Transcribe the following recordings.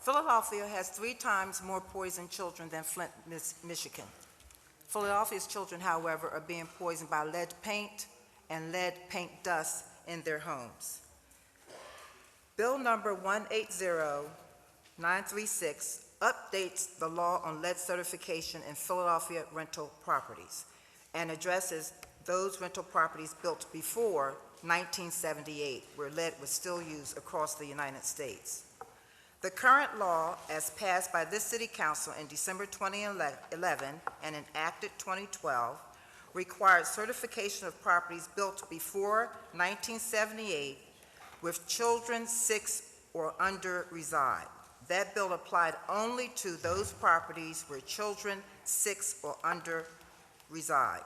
Philadelphia has 3 times more poisoned children than Flint, Michigan. Philadelphia's children, however, are being poisoned by lead paint and lead paint dust in their homes. Bill number 180936 updates the law on lead certification in Philadelphia rental properties and addresses those rental properties built before 1978, where lead was still used across the United States. The current law, as passed by this City Council in December 2011 and enacted 2012, requires certification of properties built before 1978 with children 6 or under reside. That bill applied only to those properties where children 6 or under reside.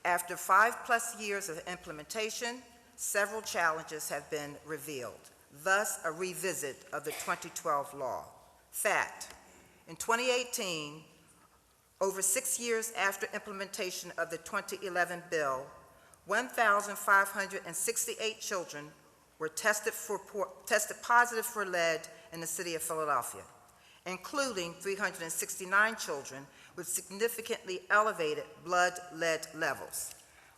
After 5+ years of implementation, several challenges have been revealed, thus a revisit of the 2012 law. Fact, in 2018, over 6 years after implementation of the 2011 bill, 1,568 children were tested positive for lead in the city of Philadelphia, including 369 children with significantly elevated blood lead levels.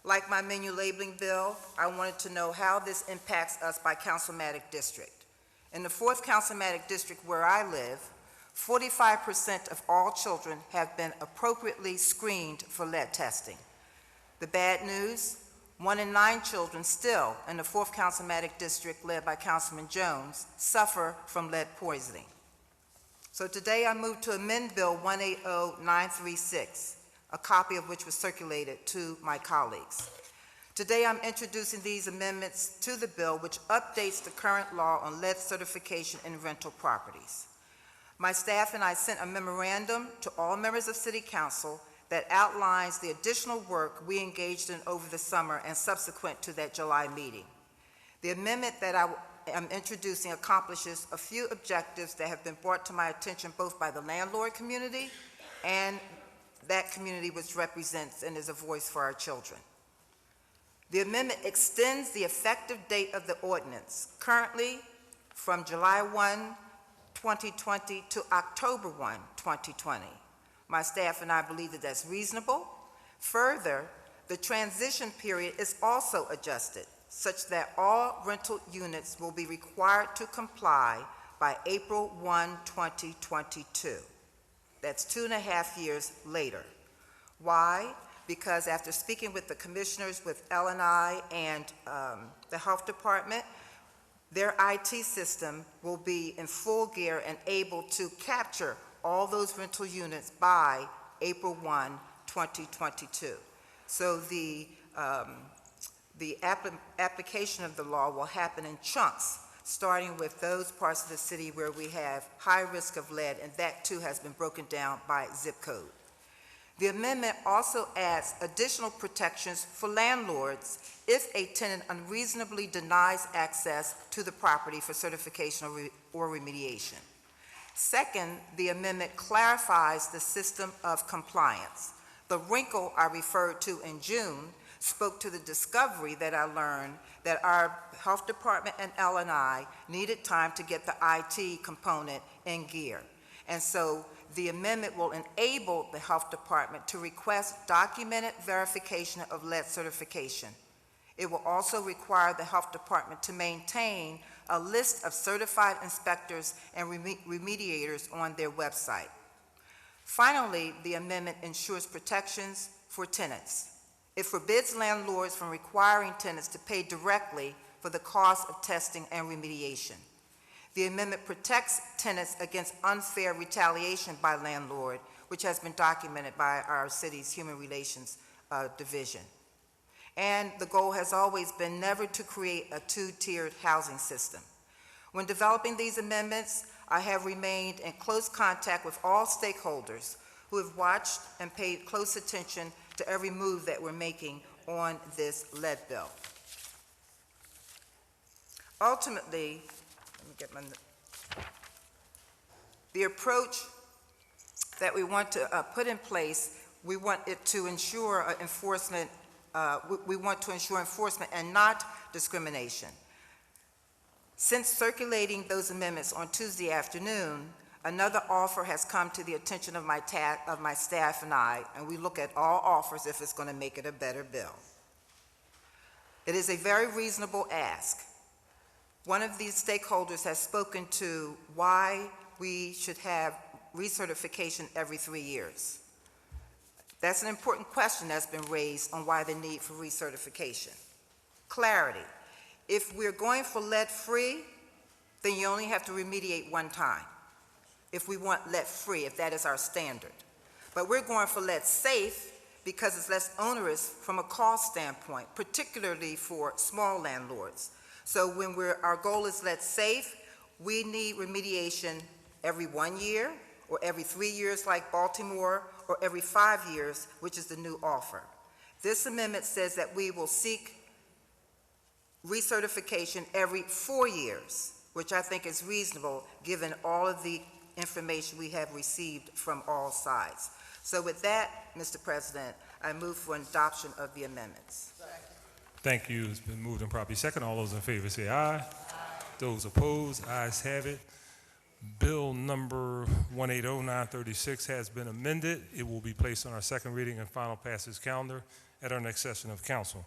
Like my menu labeling bill, I wanted to know how this impacts us by councilmatic district. In the 4th councilmatic district where I live, 45% of all children have been appropriately screened for lead testing. The bad news, 1 in 9 children still in the 4th councilmatic district led by Councilman Jones suffer from lead poisoning. So today I move to amend Bill 180936, a copy of which was circulated to my colleagues. Today I'm introducing these amendments to the bill, which updates the current law on lead certification in rental properties. My staff and I sent a memorandum to all members of City Council that outlines the additional work we engaged in over the summer and subsequent to that July meeting. The amendment that I am introducing accomplishes a few objectives that have been brought to my attention both by the landlord community and that community which represents and is a voice for our children. The amendment extends the effective date of the ordinance, currently from July 1, 2020 to October 1, 2020. My staff and I believe that that's reasonable. Further, the transition period is also adjusted such that all rental units will be required to comply by April 1, 2022. That's 2.5 years later. Why? Because after speaking with the commissioners, with L&I and the health department, their IT system will be in full gear and able to capture all those rental units by April 1, 2022. So the application of the law will happen in chunks, starting with those parts of the city where we have high risk of lead, and that too has been broken down by zip code. The amendment also adds additional protections for landlords if a tenant unreasonably denies access to the property for certification or remediation. Second, the amendment clarifies the system of compliance. The wrinkle I referred to in June spoke to the discovery that I learned that our health department and L&I needed time to get the IT component in gear. And so the amendment will enable the health department to request documented verification of lead certification. It will also require the health department to maintain a list of certified inspectors and remediators on their website. Finally, the amendment ensures protections for tenants. It forbids landlords from requiring tenants to pay directly for the cost of testing and remediation. The amendment protects tenants against unfair retaliation by landlord, which has been documented by our city's Human Relations Division. And the goal has always been never to create a two-tiered housing system. When developing these amendments, I have remained in close contact with all stakeholders who have watched and paid close attention to every move that we're making on this lead bill. Ultimately, the approach that we want to put in place, we want it to ensure enforcement. We want to ensure enforcement and not discrimination. Since circulating those amendments on Tuesday afternoon, Another offer has come to the attention of my staff and I, and we look at all offers if it's going to make it a better bill. It is a very reasonable ask. One of these stakeholders has spoken to why we should have recertification every 3 years. That's an important question that's been raised on why the need for recertification. Clarity. If we're going for lead-free, then you only have to remediate one time. If we want lead-free, if that is our standard. But we're going for lead-safe because it's less onerous from a cost standpoint, particularly for small landlords. So when our goal is lead-safe, we need remediation every 1 year, or every 3 years like Baltimore, or every 5 years, which is the new offer. This amendment says that we will seek recertification every 4 years, which I think is reasonable given all of the information we have received from all sides. So with that, Mr. President, I move for adoption of the amendments. Thank you. It's been moved and properly second. All those in favor say aye. Aye. Those opposed, ayes have it. Bill number 180-936 has been amended. It will be placed on our second reading and final passage calendar at our next session of council.